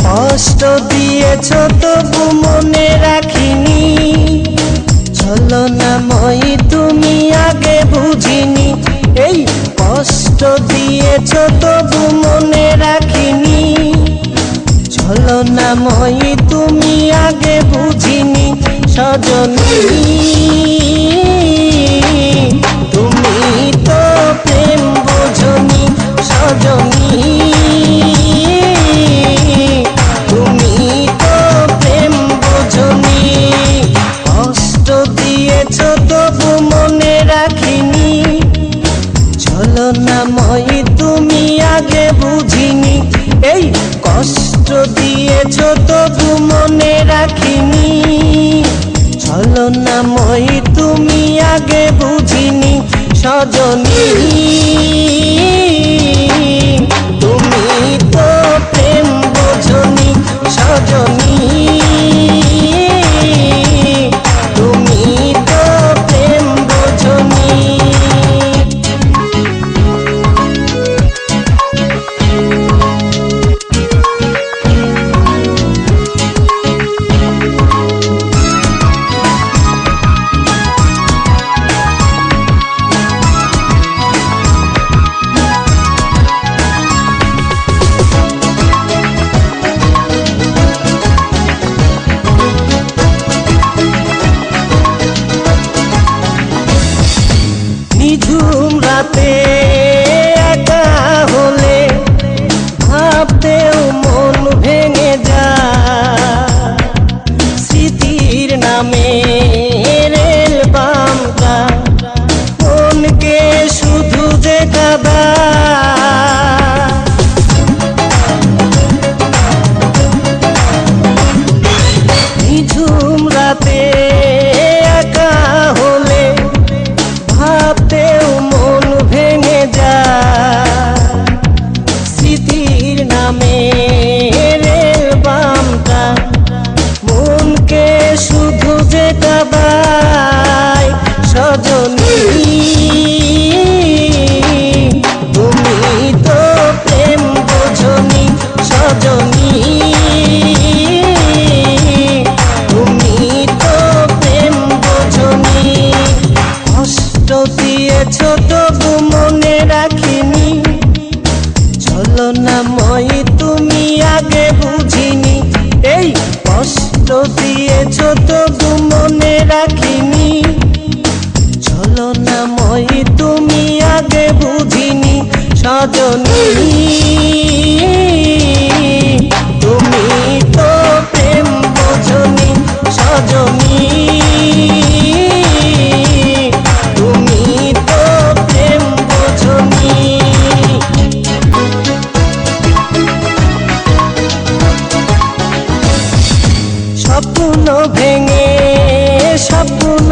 কষ্ট দিয়েছ তবু মনে রাখিনি, ছলনাময়ী তুমি আগে বুঝিনি। এই কষ্ট দিয়েছ তবু মনে রাখিনি, ছলনাময়ী তুমি আগে বুঝিনি। সজনী তুমি তো প্রেম বোঝনি, সজনী তুমি তো প্রেম বোঝনি। কষ্ট দিয়েছ তবু মনে রাখিনি, ছলনাময়ী তুমি আগে বুঝিনি। এই কষ্ট দিয়েছ তবু মনে রাখিনি, ছলনাময়ী তুমি আগে বুঝিনি। সজনী তুমি তো প্রেম বোঝনি, সজনী তুমি তো প্রেম বোঝনি। নিঝুম রাতে একা হলে ভাবতেও মন ভেঙে যায়, স্মৃতির নামে রেল বামটা মনকে শুধু যে কাঁদায়। নিঝুম রাতে একা হলে ভাবতেও মন ভেঙে যায়, স্মৃতির নামে রেল বামটা মনকে শুধু যে কাঁদায়। সজনী তুমি তো প্রেম বোঝনি, সজনী তুমি তো প্রেম বোঝনি। কষ্ট দিয়েছ তবু মনে রাখিনি, ছলনাময়ী তুমি আগে বুঝিনি। এই কষ্ট দিয়েছ তবু মনে রাখিনি, ছলনাময়ী তুমি আগে বুঝিনি। সজনী তুমি তো প্রেম বোঝনি, সজনী তুমি তো প্রেম বোঝনি। স্বপ্ন ভেঙে স্বপ্ন